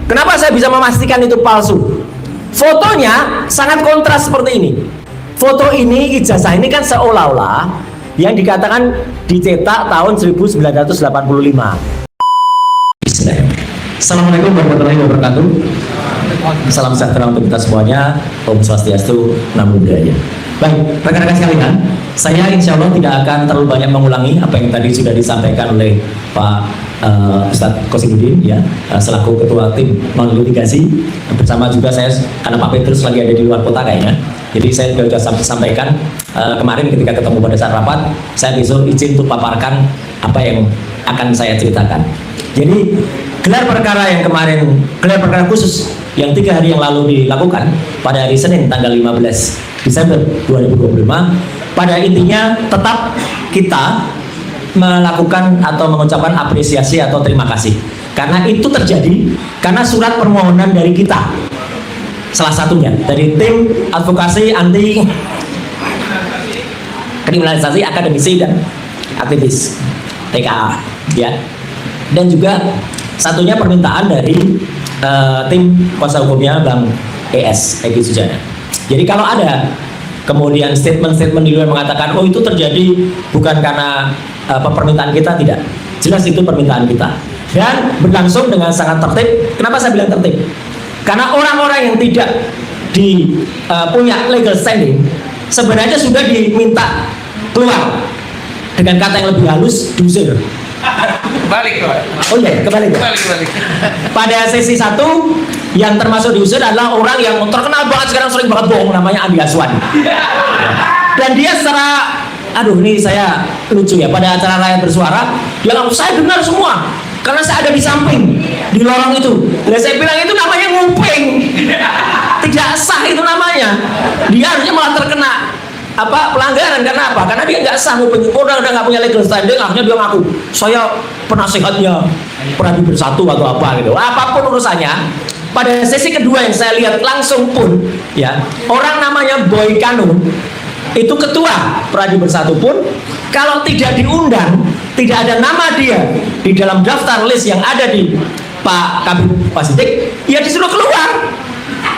Kenapa saya bisa memastikan itu palsu? Fotonya sangat kontras seperti ini. Foto ini, ijazah ini kan seolah-olah yang dikatakan dicetak tahun 1985. Assalamualaikum warahmatullahi wabarakatuh. Salam sejahtera untuk kita semuanya. Om Swastiastu, Namo Buddhaya. Baik, rekan-rekan sekalian, saya insya Allah tidak akan terlalu banyak mengulangi apa yang tadi sudah disampaikan oleh Pak Ustadz Qosimuddin, ya, selaku Ketua Tim Non-Litigasi. Bersama juga saya, karena Pak Petrus lagi ada di luar kota kayaknya. Jadi saya sudah sampaikan kemarin ketika ketemu pada saat rapat, saya besok izin untuk paparkan apa yang akan saya ceritakan. Jadi gelar perkara yang kemarin, gelar perkara khusus yang 3 hari yang lalu dilakukan pada hari Senin tanggal 15 Desember 2025, pada intinya tetap kita melakukan atau mengucapkan apresiasi atau terima kasih, karena itu terjadi karena surat permohonan dari kita, salah satunya dari tim advokasi anti kriminalisasi akademisi dan aktivis TKA, ya, dan juga satunya permintaan dari tim kuasa hukumnya Bang ES Egy Sujana. Jadi kalau ada kemudian statement-statement di luar mengatakan oh itu terjadi bukan karena permintaan kita, tidak, jelas itu permintaan kita dan berlangsung dengan sangat tertib. Kenapa saya bilang tertib? Karena orang-orang yang tidak punya legal standing sebenarnya sudah diminta keluar, dengan kata yang lebih halus, diusir. Balik, Pak. Oh iya, kembali. Pada sesi 1 yang termasuk diusir adalah orang yang terkenal banget sekarang, sering banget bohong, namanya Andi Aswan. Dan dia secara, aduh ini saya lucu ya, pada acara rakyat bersuara dia ngaku saya benar semua karena saya ada di samping di lorong itu. Dan saya bilang itu namanya nguping, tidak sah itu namanya. Dia harusnya malah terkena pelanggaran. Karena apa? Karena dia nggak sah nguping, udah nggak punya legal standing, akhirnya dia ngaku saya penasihatnya Pradi Bersatu atau apa gitu. Apapun urusannya. Pada sesi kedua yang saya lihat langsung pun, ya, orang namanya Boy Kanun itu ketua Pradi Bersatu pun kalau tidak diundang, tidak ada nama dia di dalam daftar list yang ada di Pak Kabid Pasidik, ya disuruh keluar.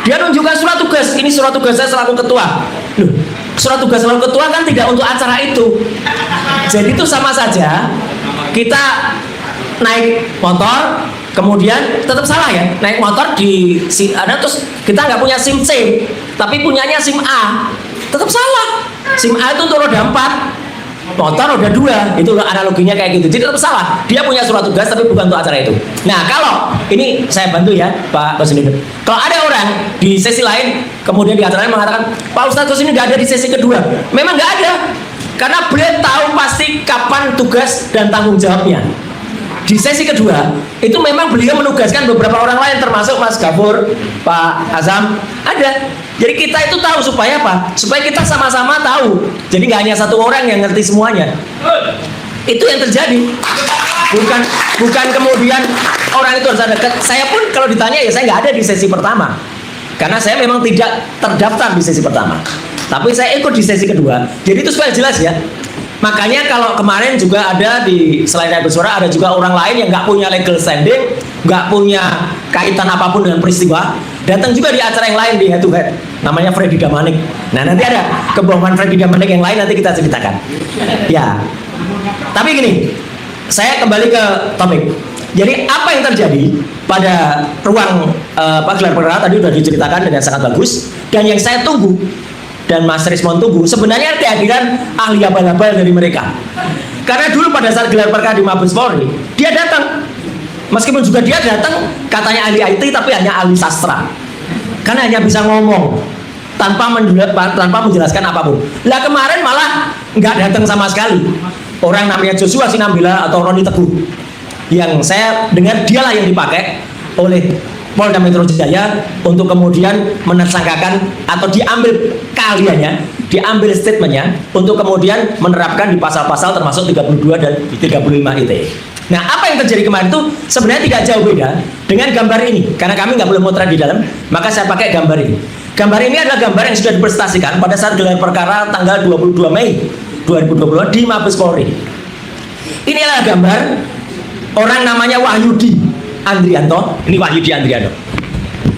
Dia nunjukkan surat tugas, ini surat tugas saya selaku ketua. Loh, surat tugas selaku ketua kan tidak untuk acara itu. Jadi itu sama saja kita naik motor, kemudian tetap salah ya, naik motor di ada terus kita nggak punya SIM C, tapi punyanya SIM A, tetap salah. SIM A itu untuk roda 4, motor roda 2, itu analoginya kayak gitu. Jadi tetap salah. Dia punya surat tugas tapi bukan untuk acara itu. Nah kalau ini saya bantu ya Pak Qosimuddin. Kalau ada orang di sesi lain kemudian di acaranya mengatakan Pak Ustadz Qosimuddin nggak ada di sesi kedua, memang nggak ada, karena beliau tahu pasti kapan tugas dan tanggung jawabnya. Di sesi kedua itu memang beliau menugaskan beberapa orang lain termasuk Mas Gafur, Pak Azam, ada. Jadi kita itu tahu supaya apa? Supaya kita sama-sama tahu. Jadi nggak hanya satu orang yang ngerti semuanya. Itu yang terjadi. Bukan kemudian orang itu harus ada. Saya pun kalau ditanya ya saya nggak ada di sesi pertama, karena saya memang tidak terdaftar di sesi pertama. Tapi saya ikut di sesi kedua. Jadi itu supaya jelas ya. Makanya kalau kemarin juga ada di selain rakyat bersuara ada juga orang lain yang nggak punya legal standing, nggak punya kaitan apapun dengan peristiwa, datang juga di acara yang lain di head to head, namanya Freddy Damanik. Nah nanti ada kebohongan Freddy Damanik yang lain nanti kita ceritakan. Ya, tapi gini, saya kembali ke topik. Jadi apa yang terjadi pada ruang gelar perkara tadi sudah diceritakan dengan sangat bagus, dan yang saya tunggu dan Mas Rismon tunggu sebenarnya kehadiran ahli abal-abal dari mereka. Karena dulu pada saat gelar perkara di Mabes Polri, dia datang, meskipun juga dia datang katanya ahli IT tapi hanya ahli sastra, karena hanya bisa ngomong tanpa menjelaskan apapun. Lah kemarin malah nggak datang sama sekali. Orang namanya Joshua Sinambela atau Roni Teguh, yang saya dengar dialah yang dipakai oleh Polda Metro Jaya untuk kemudian menersangkakan atau diambil keahliannya, diambil statementnya untuk kemudian menerapkan di pasal-pasal termasuk 32 dan 35 ITE. Nah, apa yang terjadi kemarin itu sebenarnya tidak jauh beda dengan gambar ini. Karena kami nggak boleh motret di dalam, maka saya pakai gambar ini. Gambar ini adalah gambar yang sudah dipresentasikan pada saat gelar perkara tanggal 22 Mei 2022 di Mabes Polri. Ini adalah gambar orang namanya Wahyudi. Andrianto. Ini Wahyudi Andrianto.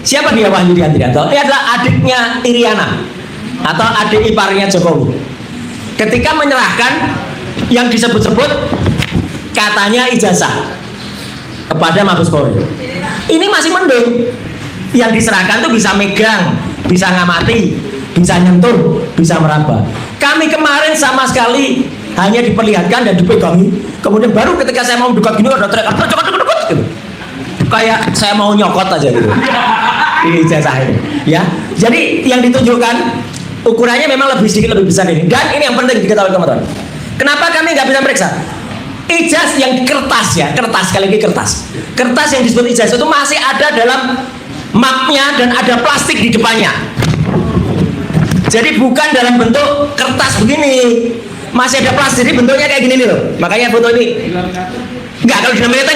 Siapa dia Wahyudi Andrianto? Dia adalah adiknya Iriana atau adik iparnya Jokowi. Ketika menyerahkan yang disebut-sebut katanya ijazah kepada Mabes Polri, ini masih mending. Yang diserahkan tuh bisa megang, bisa ngamati, bisa nyentuh, bisa meraba. Kami kemarin sama sekali hanya diperlihatkan dan dipegangi. Kemudian baru ketika saya mau dekat gini ada teriak gitu. Kayak saya mau nyokot aja gitu. Ini ijazah ini, ya. Jadi yang ditunjukkan ukurannya memang lebih sedikit lebih besar ini. Dan ini yang penting diketahui teman-teman. Kenapa kami nggak bisa meriksa? Ijazah yang kertas ya, kertas sekali lagi kertas. Kertas yang disebut ijazah itu masih ada dalam mapnya dan ada plastik di depannya. Jadi bukan dalam bentuk kertas begini, masih ada plastik. Jadi bentuknya kayak gini nih loh. Makanya foto ini enggak, kalau dinamika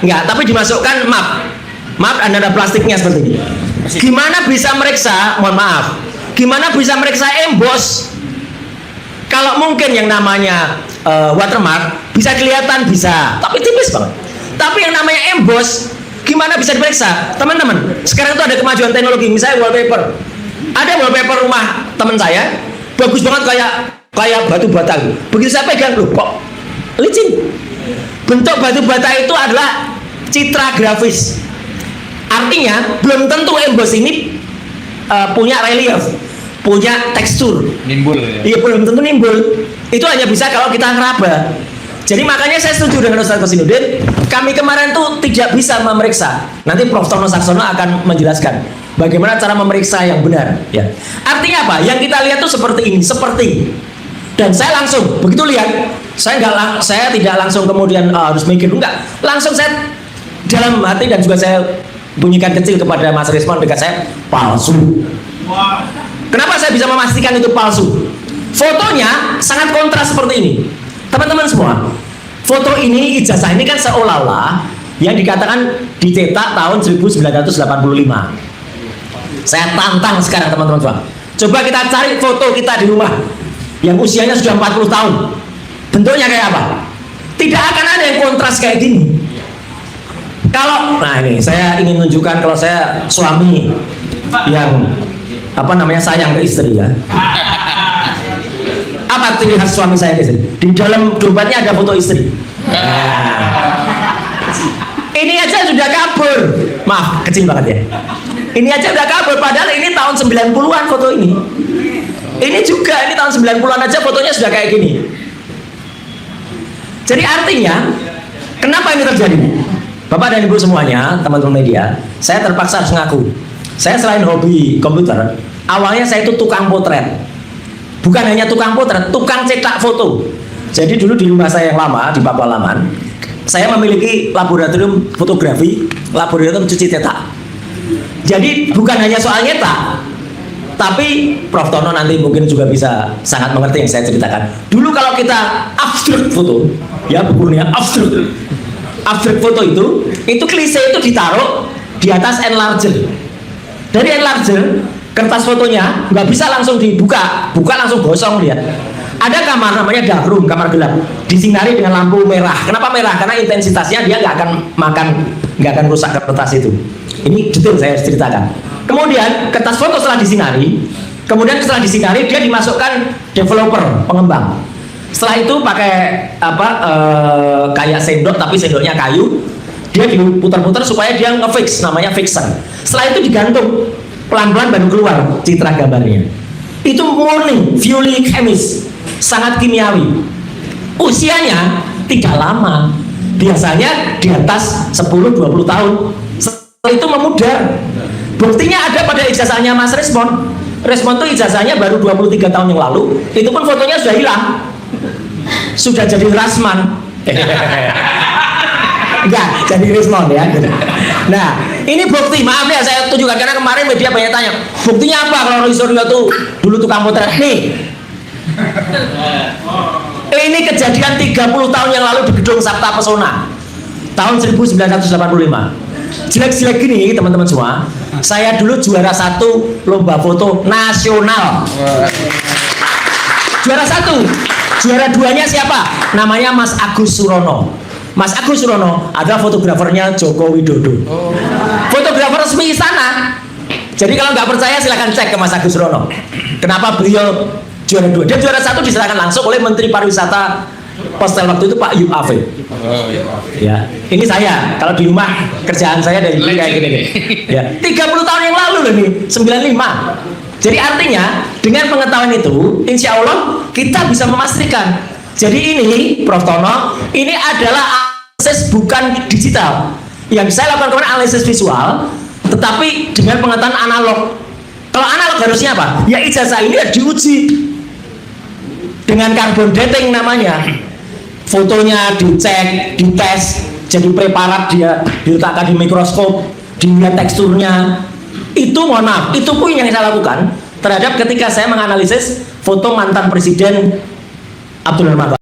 enggak, tapi dimasukkan map dan ada plastiknya seperti ini. Gimana bisa meriksa? Mohon maaf. Gimana bisa meriksa emboss? Kalau mungkin yang namanya watermark bisa kelihatan bisa, tapi tipis banget. Tapi yang namanya emboss gimana bisa diperiksa? Teman-teman, sekarang itu ada kemajuan teknologi, misalnya wallpaper. Ada wallpaper rumah teman saya, bagus banget kayak batu bata. Begitu saya pegang, loh kok licin. Bentuk batu bata itu adalah citra grafis. Artinya belum tentu emboss ini punya relief, punya tekstur. Nimbul. Iya, belum tentu nimbul. Itu hanya bisa kalau kita ngeraba. Jadi makanya saya setuju dengan Ustaz Kosinudin. Kami kemarin tuh tidak bisa memeriksa. Nanti Prof. Tono Saksono akan menjelaskan bagaimana cara memeriksa yang benar. Ya. Artinya apa? Yang kita lihat tuh seperti ini, seperti. Dan saya langsung begitu lihat, saya tidak langsung kemudian harus mikir, enggak. Langsung saya dalam hati dan juga saya bunyikan kecil kepada Mas Rismon dekat saya, palsu. Kenapa saya bisa memastikan itu palsu? Fotonya sangat kontras seperti ini. Teman-teman semua, foto ini, ijazah ini kan seolah-olah yang dikatakan dicetak tahun 1985. Saya tantang sekarang teman-teman semua. Coba kita cari foto kita di rumah yang usianya sudah 40 tahun. Bentuknya kayak apa? Tidak akan ada yang kontras kayak gini. Kalau, nah ini saya ingin menunjukkan kalau saya suami yang sayang ke istri ya. Apa ciri khas suami saya ke istri? Di dalam dompetnya ada foto istri. Ini aja sudah kabur. Maaf, kecil banget ya. Ini aja udah kabur, padahal ini tahun 90-an foto ini. Ini juga, ini tahun 90-an aja fotonya sudah kayak gini. Jadi artinya, kenapa ini terjadi? Bapak dan Ibu semuanya, teman-teman media, saya terpaksa harus ngaku. Saya selain hobi komputer, awalnya saya itu tukang potret. Bukan hanya tukang potret, tukang cetak foto. Jadi dulu di rumah saya yang lama, di Pakualaman, saya memiliki laboratorium fotografi, laboratorium cuci cetak. Jadi bukan hanya soal nyetak, tapi Prof. Tono nanti mungkin juga bisa sangat mengerti yang saya ceritakan. Dulu kalau kita abstrak foto, ya bukunya abstrak foto itu klise itu ditaruh di atas enlarger. Dari enlarger, kertas fotonya nggak bisa langsung buka langsung gosong dia. Ada kamar namanya dark room, kamar gelap, disinari dengan lampu merah. Kenapa merah? Karena intensitasnya dia nggak akan rusak kertas itu. Ini detail saya ceritakan. Kemudian kertas foto setelah disinari, dia dimasukkan developer, pengembang. Setelah itu pakai kayak sendok tapi sendoknya kayu, dia diputar-putar supaya dia ngefix, namanya fixer. Setelah itu digantung, pelan-pelan baru keluar citra gambarnya. Itu murni Violi Chemis, sangat kimiawi. Usianya tidak lama, biasanya di atas 10-20 tahun. Setelah itu memudar. Buktinya ada pada ijazahnya Mas Resmon. Resmon itu ijazahnya baru 23 tahun yang lalu. Itu pun fotonya sudah hilang. Sudah jadi Rasman. Enggak, jadi Resmon ya. Nah, ini bukti. Maaf ya saya tunjukkan karena kemarin media banyak tanya. Buktinya apa kalau Roy Suryo tuh dulu tukang potret? Nih. Ini kejadian 30 tahun yang lalu di Gedung Sabta Pesona. Tahun 1985. Jelek-jelek gini teman-teman semua, saya dulu juara 1 lomba foto nasional. Juara 1, juara 2-nya siapa? Namanya Mas Agus Surono. Mas Agus Rono adalah fotografernya Joko Widodo. Fotografer resmi istana. Jadi kalau nggak percaya silahkan cek ke Mas Agus Rono. Kenapa beliau juara 2? Dia juara 1 diserahkan langsung oleh Menteri Pariwisata Postel waktu itu Pak Yub Afif. Ya, ini saya. Kalau di rumah kerjaan saya dari dulu kayak gini nih. Ya, 30 tahun yang lalu loh nih, 95. Jadi artinya dengan pengetahuan itu, insya Allah kita bisa memastikan. Jadi ini, Prof. Tono, ini adalah analisis bukan digital. Yang saya lakukan kemarin analisis visual, tetapi dengan pengetahuan analog. Kalau analog harusnya apa? Ya ijazah ini ya diuji dengan carbon dating namanya. Fotonya dicek, dites, jadi preparat dia diletakkan di mikroskop, dilihat teksturnya. Itu mohon maaf, itu pun yang saya lakukan terhadap ketika saya menganalisis foto mantan presiden Abdul Rahman.